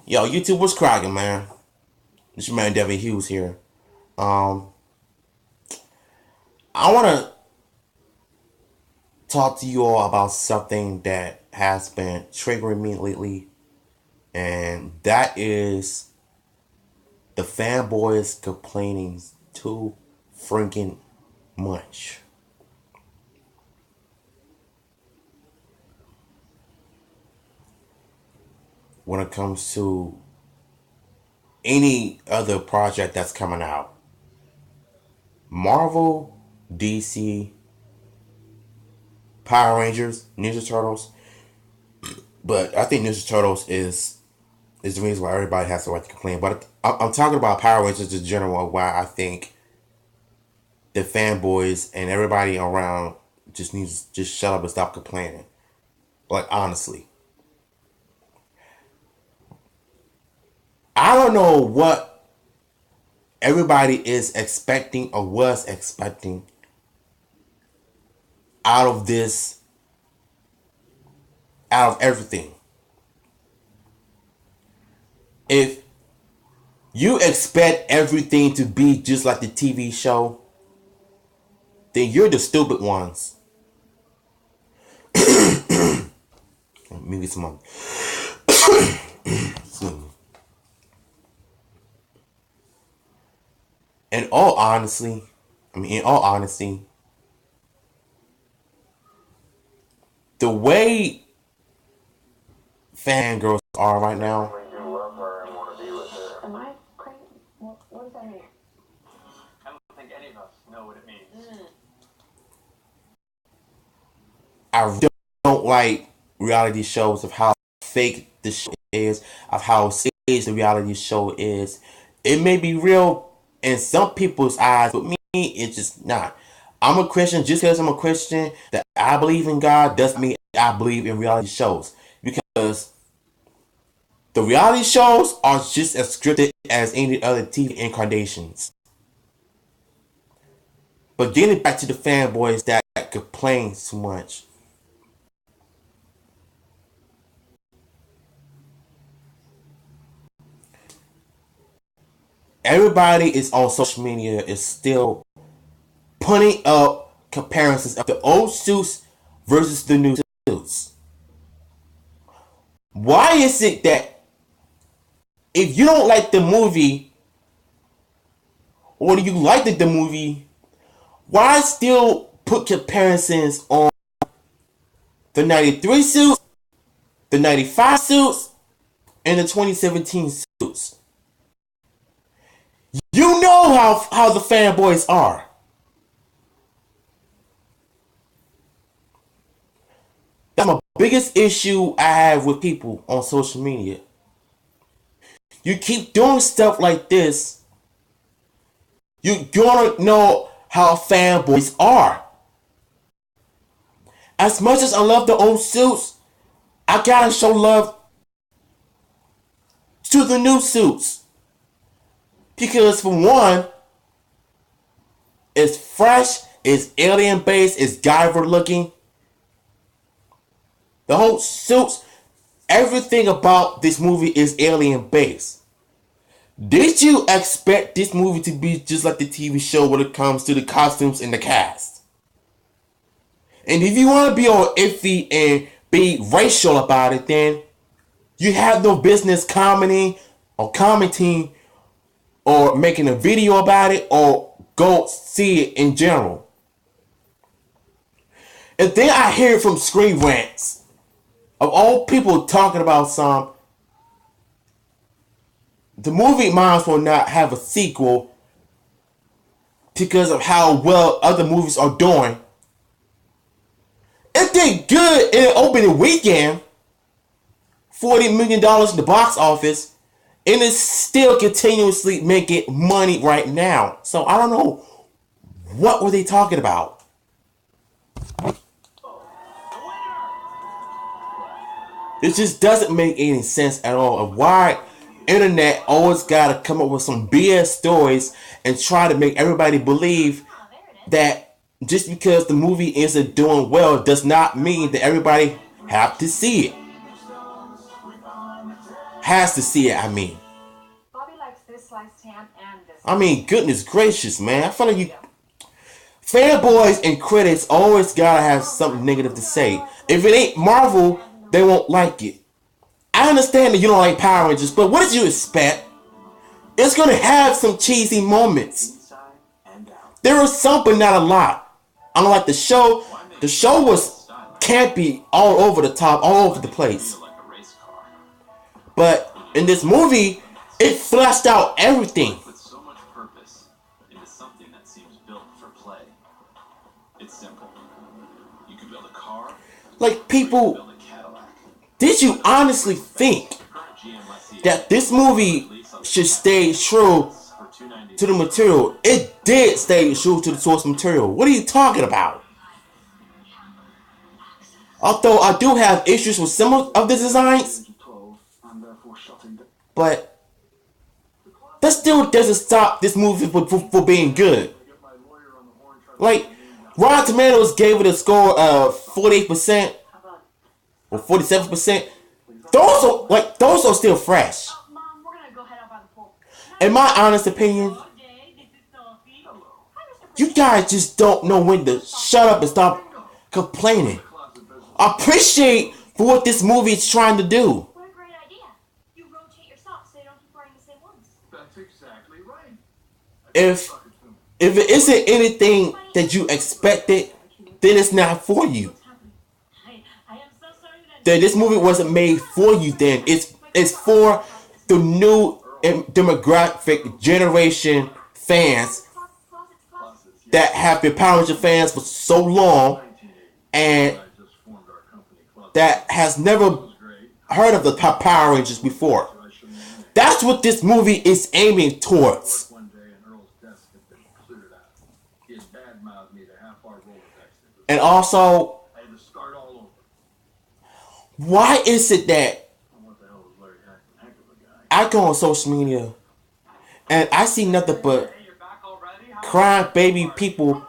Yo, YouTube was cracking, man. This your man Devin Hughes here. Um, I want to talk to you all about something that has been triggering me lately, and that is the fanboys complaining too freaking much. When it comes to any other project that's coming out, Marvel, DC, Power Rangers, Ninja Turtles, but I think Ninja Turtles is the reason why everybody has the right to complain. But I'm talking about Power Rangers in general. Why I think the fanboys and everybody around just needs to just shut up and stop complaining. Like honestly, I don't know what everybody is expecting or was expecting out of this, out of everything. If you expect everything to be just like the TV show, then you're the stupid ones. Maybe some more. In all honesty, in all honesty, the way fangirls are right now, Am I crazy? What does that mean? I don't think any of us know what it means. I really don't like reality shows of how fake the show is, of how staged the reality show is. It may be real in some people's eyes, but me, it's just not. I'm a Christian. Just because I'm a Christian, that I believe in God doesn't mean I believe in reality shows. Because the reality shows are just as scripted as any other TV incarnations. But getting back to the fanboys that complain too much. Everybody is on social media is still putting up comparisons of the old suits versus the new suits. Why is it that if you don't like the movie or do you like the movie, why still put comparisons on the 93 suits, the 95 suits, and the 2017 suits? You know how the fanboys are. That's my biggest issue I have with people on social media. You keep doing stuff like this, you're gonna know how fanboys are. As much as I love the old suits, I gotta show love to the new suits. Because for one, it's fresh, it's alien based, it's Guyver looking. The whole suits, everything about this movie is alien based. Did you expect this movie to be just like the TV show when it comes to the costumes and the cast? And if you want to be all iffy and be racial about it, then you have no business commenting or commenting or making a video about it or go see it in general. And then I hear from Screen Rants of all people talking about the movie might as well not have a sequel because of how well other movies are doing. It did good in the opening weekend, $40 million in the box office, and it's still continuously making money right now. So I don't know, what were they talking about? It just doesn't make any sense at all of why internet always gotta come up with some BS stories and try to make everybody believe that just because the movie isn't doing well does not mean that everybody have to see it. has to see it. Bobby likes this sliced ham and this. Goodness gracious, man. I feel like you fanboys and critics always gotta have something negative to say. If it ain't Marvel, they won't like it. I understand that you don't like Power Rangers, but what did you expect? It's gonna have some cheesy moments. There was some, but not a lot. Unlike the show was campy all over the top, all over the place. But in this movie, it fleshed out everything. Like, people, did you honestly think that this movie should stay true to the material? It did stay true to the source material. What are you talking about? Although I do have issues with some of the designs, but that still doesn't stop this movie for being good. Like, Rotten Tomatoes gave it a score of 48% or 47%. Those are still fresh. In my honest opinion, you guys just don't know when to shut up and stop complaining. Appreciate for what this movie is trying to do. What a great idea. You rotate your socks so you don't keep wearing the same ones. That's exactly right. If it isn't anything that you expected, then it's not for you. I am so sorry that Then this movie wasn't made for you. Then it's for the new demographic generation fans that have been Power Ranger fans for so long and that has never heard of the Power Rangers before. That's what this movie is aiming towards. And also, why is it that I go on social media and I see nothing but crying baby people?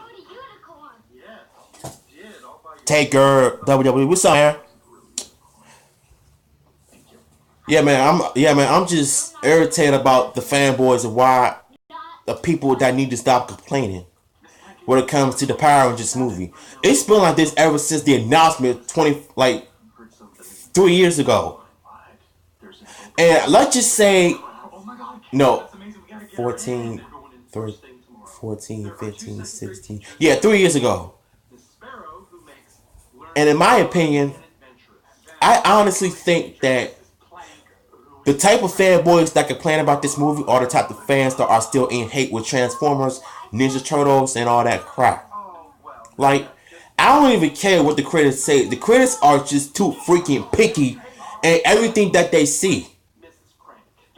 Taker, WWE, what's up, man? Yeah, man, I'm just irritated about the fanboys and why the people that need to stop complaining when it comes to the Power Rangers movie. It's been like this ever since the announcement 3 years ago. And let's just say, no, 14, 15, 16. Yeah, 3 years ago. And in my opinion, I honestly think that the type of fanboys that complain about this movie are the type of fans that are still in hate with Transformers, Ninja Turtles, and all that crap. Like, I don't even care what the critics say. The critics are just too freaking picky in everything that they see.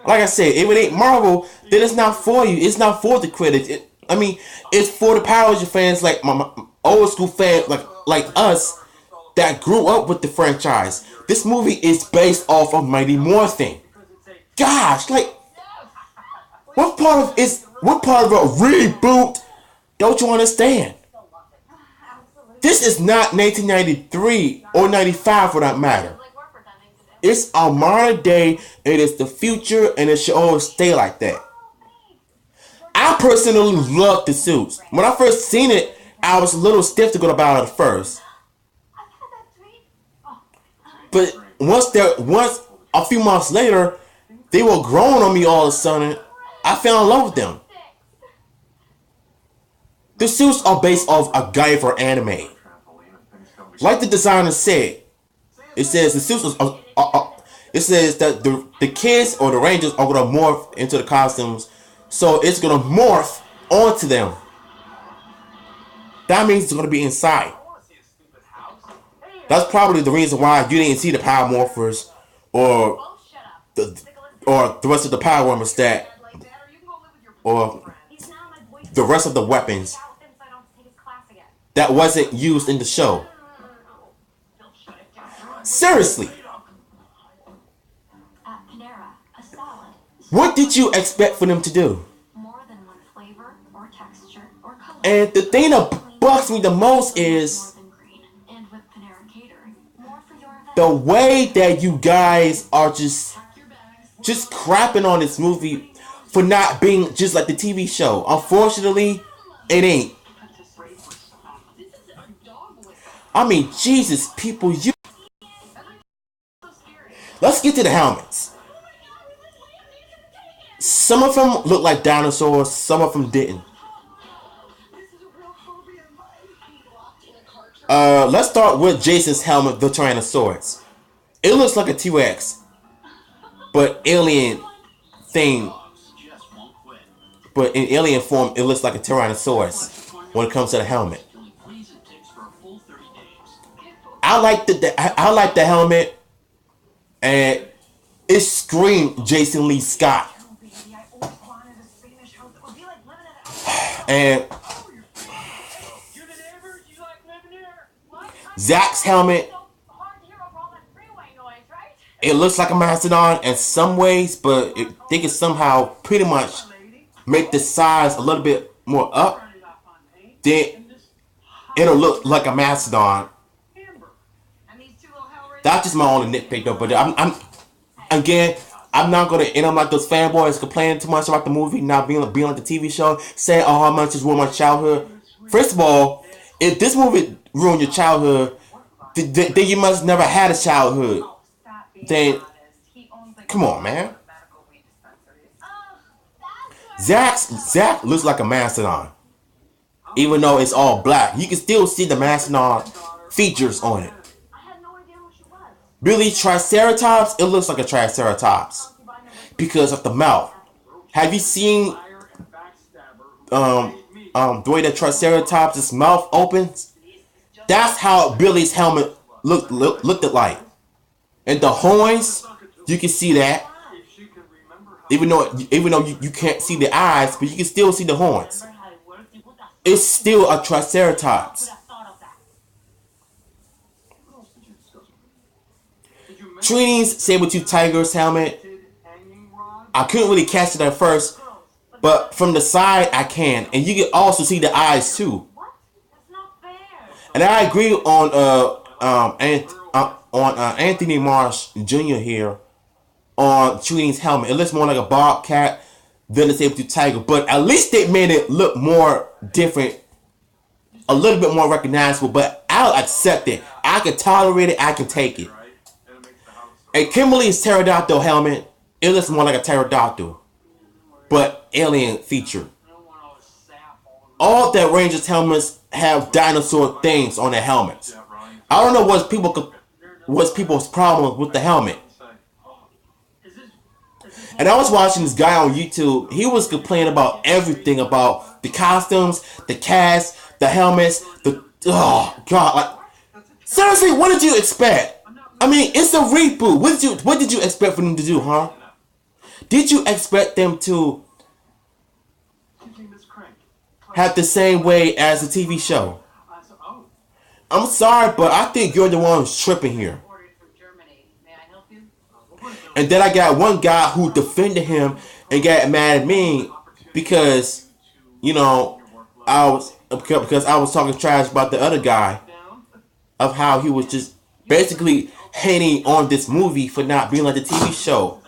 Like I said, if it ain't Marvel, then it's not for you. It's not for the critics. It's for the Power Rangers fans, like my old school fans, like us, that grew up with the franchise. This movie is based off of Mighty Morphin. Gosh, like, what part of a reboot don't you understand? This is not 1993 or 95 for that matter. It's a modern day, it is the future, and it should always stay like that. I personally love the suits. When I first seen it, I was a little skeptical about it at first. But once a few months later, they were growing on me all of a sudden, I fell in love with them. The suits are based off a Guyver anime. Like the designer said, it says the suits it says that the kids or the Rangers are gonna morph into the costumes, so it's gonna morph onto them. That means it's gonna be inside. That's probably the reason why you didn't see the Power Morphers or the rest of the Power Warmers or the rest of the weapons that wasn't used in the show. Seriously. What did you expect for them to do? And the thing that bugs me the most is the way that you guys are just just crapping on this movie for not being just like the TV show. Unfortunately, it ain't. I mean, Jesus, people, you. Let's get to the helmets. Some of them look like dinosaurs, some of them didn't. Let's start with Jason's helmet, the Tyrannosaurus. It looks like a T-Rex, but alien thing. But in alien form, it looks like a Tyrannosaurus when it comes to the helmet. I like I like the helmet, and it screamed Jason Lee Scott. And Zach's helmet, it looks like a mastodon in some ways, but they can somehow pretty much make the size a little bit more up. Then it'll look like a mastodon. That's just my only nitpick though. But I'm not gonna end up like those fanboys complaining too much about the movie not being like the TV show, saying oh how much it's ruined my childhood. First of all, if this movie ruined your childhood, then you must never had a childhood. Then come on, man. Zach looks like a mastodon, even though it's all black. You can still see the mastodon features on it. Billy Triceratops, it looks like a Triceratops because of the mouth. Have you seen the way that Triceratops' mouth opens? That's how Billy's helmet looked like. And the horns, you can see that. Even though you can't see the eyes, but you can still see the horns. It's still a Triceratops. Trini's saber-tooth tiger's helmet, I couldn't really catch it at first, but from the side I can, and you can also see the eyes too. And I agree on Anthony Marsh Jr. here on Trini's helmet. It looks more like a bobcat than a saber-tooth tiger, but at least they made it look more different, a little bit more recognizable. But I'll accept it. I can tolerate it. I can take it. And Kimberly's pterodactyl helmet, it looks more like a pterodactyl, but alien feature. All the Rangers helmets have dinosaur things on their helmets. I don't know what's people's problem with the helmet. And I was watching this guy on YouTube. He was complaining about everything, about the costumes, the cast, the helmets, oh god, like seriously, what did you expect? I mean, it's a reboot. What did you expect for them to do, huh? Did you expect them to have the same way as the TV show? I'm sorry, but I think you're the one who's tripping here. And then I got one guy who defended him and got mad at me because, you know, I was talking trash about the other guy, of how he was just basically hating on this movie for not being like the TV show.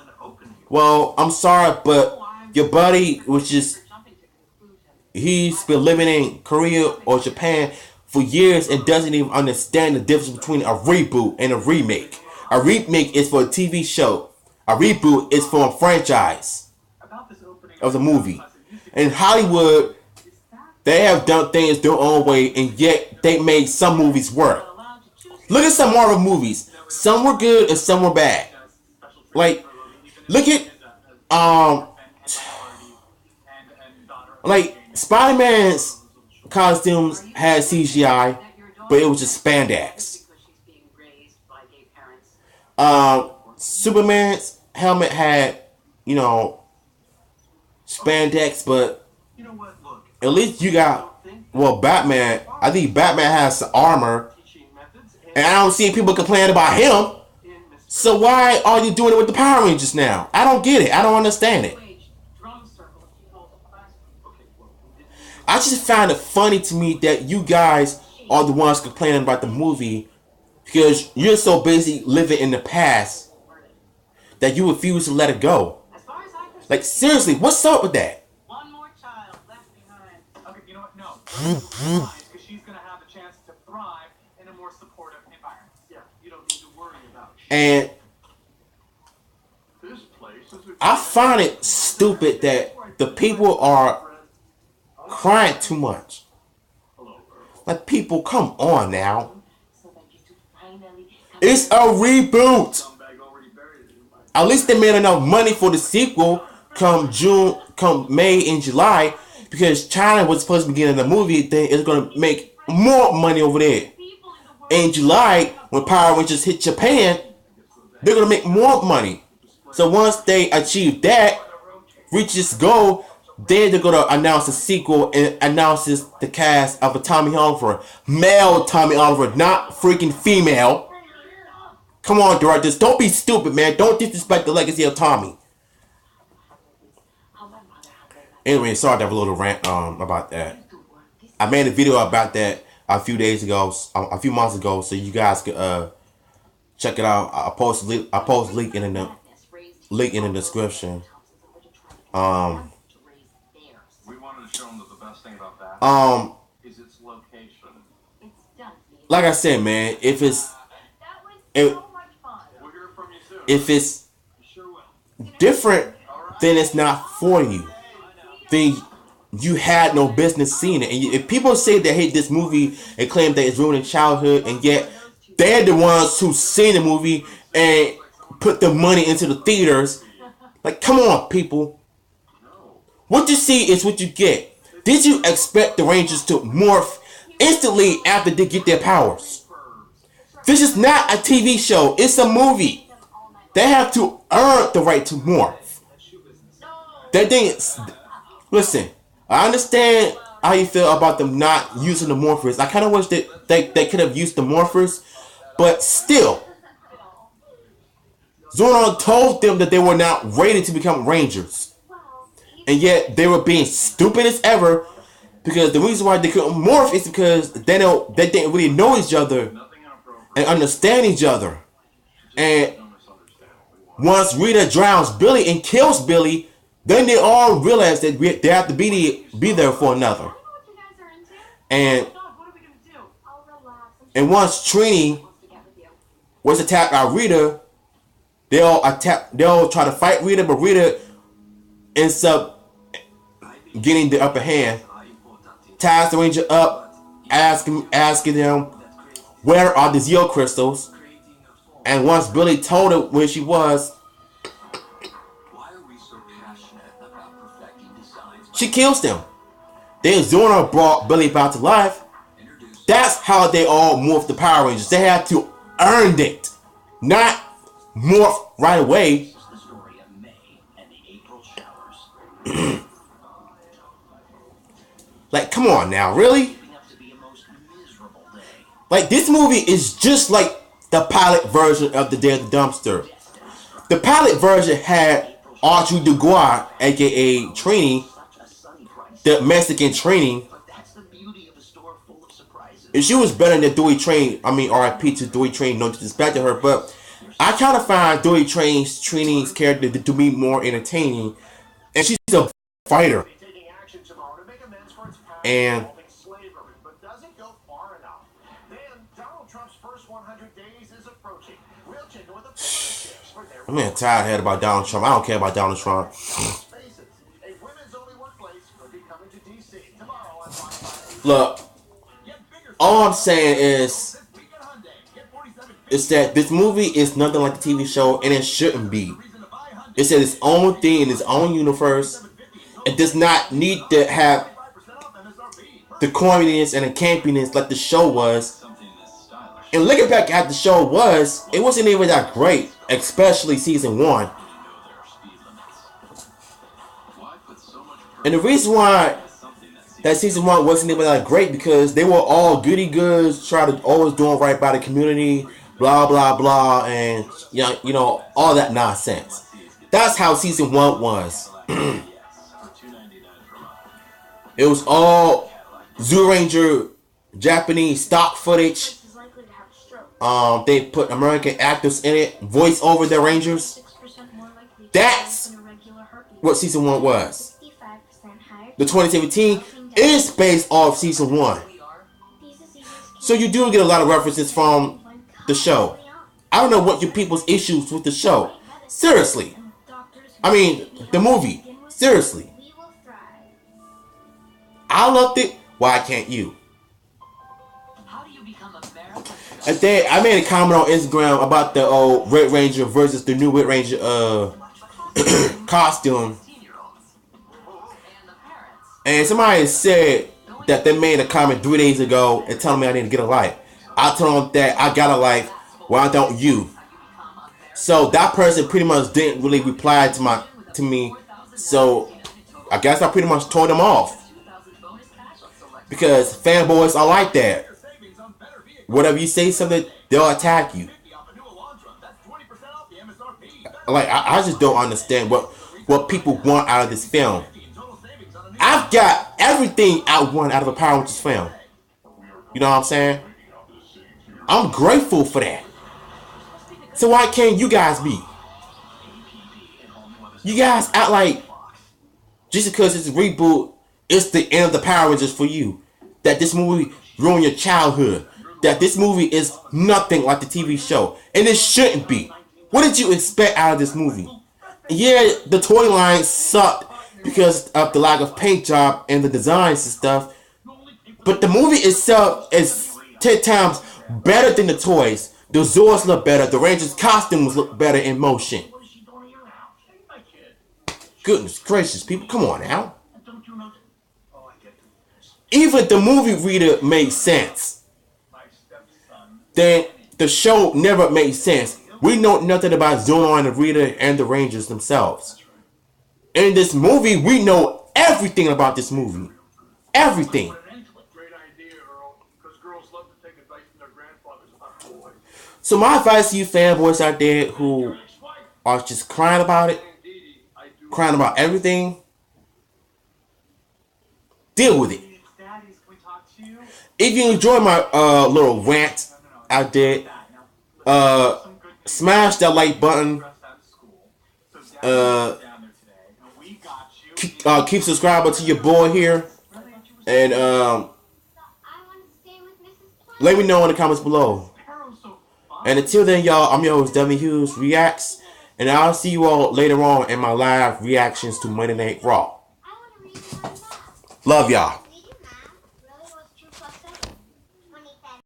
Well, I'm sorry, but your buddy was just, he's been living in Korea or Japan for years and doesn't even understand the difference between a reboot and a remake. A remake is for a TV show. A reboot is for a franchise of the movie. In Hollywood, they have done things their own way, and yet they made some movies work. Look at some Marvel movies. Some were good and some were bad. Like, look at like Spider-Man's costumes had CGI, but it was just spandex. Superman's helmet had, you know, spandex, but at least you got, well, Batman. I think Batman has the armor, and I don't see people complaining about him. So why are you doing it with the Power Rangers now? I don't get it. I don't understand it. I just find it funny to me that you guys are the ones complaining about the movie because you're so busy living in the past that you refuse to let it go. Like, seriously, what's up with that? One more child left behind. Okay, you know what? No. Because she's going to have a chance to thrive in a more supportive environment. Yeah, you don't need to worry about it. And I find it stupid that the people are crying too much. Like, people, come on now. It's a reboot. At least they made enough money for the sequel come May and July, because China was supposed to be getting the movie. Then it's gonna make more money over there. In July, when Power Rangers hit Japan, they're gonna make more money. So once they achieve that, reach this goal, then they're gonna announce a sequel and announces the cast of a Tommy Oliver, male Tommy Oliver, not freaking female. Come on, directors, don't be stupid, man. Don't disrespect the legacy of Tommy. Anyway, sorry to have a little rant about that. I made a video about that a few days ago, a few months ago, so you guys could check it out. I post link in the description. We wanted to show them that the best thing about that is its location. Like I said, man, if it's different, then it's not for you. Then you had no business seeing it. And if people say they hate this movie and claim that it's ruining childhood, and yet they're the ones who seen the movie and put the money into the theaters, like, come on, people. What you see is what you get. Did you expect the Rangers to morph instantly after they get their powers? This is not a TV show. It's a movie. They have to earn the right to morph. That thing is... Listen, I understand how you feel about them not using the morphers. I kind of wish that they could have used the morphers, but still, Zordon told them that they were not ready to become Rangers, and yet they were being stupid as ever, because the reason why they couldn't morph is because they didn't really know each other and understand each other. And once Rita drowns Billy and kills Billy, then they all realize that they have to be there for another. And once Trini was attacked by Rita, they all try to fight Rita, but Rita ends up getting the upper hand. Ties the Ranger up, asking them, where are the Zeo crystals? And once Billy told her where she was, she kills them. Then Zordon brought Billy back to life. That's how they all morphed the Power Rangers. They had to earn it, not morph right away. Like, come on now, really? Like, this movie is just like the pilot version of The Day of the Dumpster. The pilot version had Audrey Dubois, aka Trini, the Mexican Trini. And she was better than Dewey Train. I mean, RIP to Dewey Train, no disrespect to her, but I kind of find Dewey Trini's character to be more entertaining, and she's a fighter. And I'm getting tired of hearing about Donald Trump. I don't care about Donald Trump. Look, all I'm saying is that this movie is nothing like the TV show, and it shouldn't be. It's its own thing in its own universe. It does not need to have the corniness and the campiness like the show was. And looking back at the show was, it wasn't even that great, especially season 1. And the reason why that season 1 wasn't even that great, because they were all goody goods, trying to always doing right by the community, blah blah blah, and you know all that nonsense. That's how season 1 was. It was all Zoo Ranger Japanese stock footage. They put American actors in it, voice over the Rangers. That's what season 1 was. The 2017 is based off season 1. So you do get a lot of references from the show. I don't know what your people's issues with the show. Seriously. I mean, the movie. Seriously. I loved it. Why can't you? And then I made a comment on Instagram about the old Red Ranger versus the new Red Ranger costume. And somebody said that they made a comment 3 days ago and telling me I need to get a life. I told them that I got a life. Why don't you? So that person pretty much didn't really reply to me. So I guess I pretty much told them off. Because fanboys are like that. Whatever you say something, they'll attack you. Like I just don't understand what people want out of this film. I've got everything I want out of a Power Rangers film. You know what I'm saying? I'm grateful for that. So why can't you guys be? You guys act like just because it's a reboot, it's the end of the Power Rangers for you. That this movie ruined your childhood. That this movie is nothing like the TV show. And it shouldn't be. What did you expect out of this movie? Yeah, the toy line sucked because of the lack of paint job and the designs and stuff. But the movie itself is 10 times better than the toys. The Zords look better. The Rangers' costumes look better in motion. Goodness gracious, people, come on now. Even the movie reader made sense. Then the show never made sense. We know nothing about Zono and the Rita and the Rangers themselves. In this movie, we know everything about this movie. Everything. So my advice to you fanboys out there who are just crying about it, crying about everything, deal with it. If you enjoy my little rant I did, smash that like button. Keep subscribing to your boy here, and let me know in the comments below. And until then, y'all, I'm your host, Devin Hughes Reacts, and I'll see you all later on in my live reactions to Monday Night Raw. Love y'all.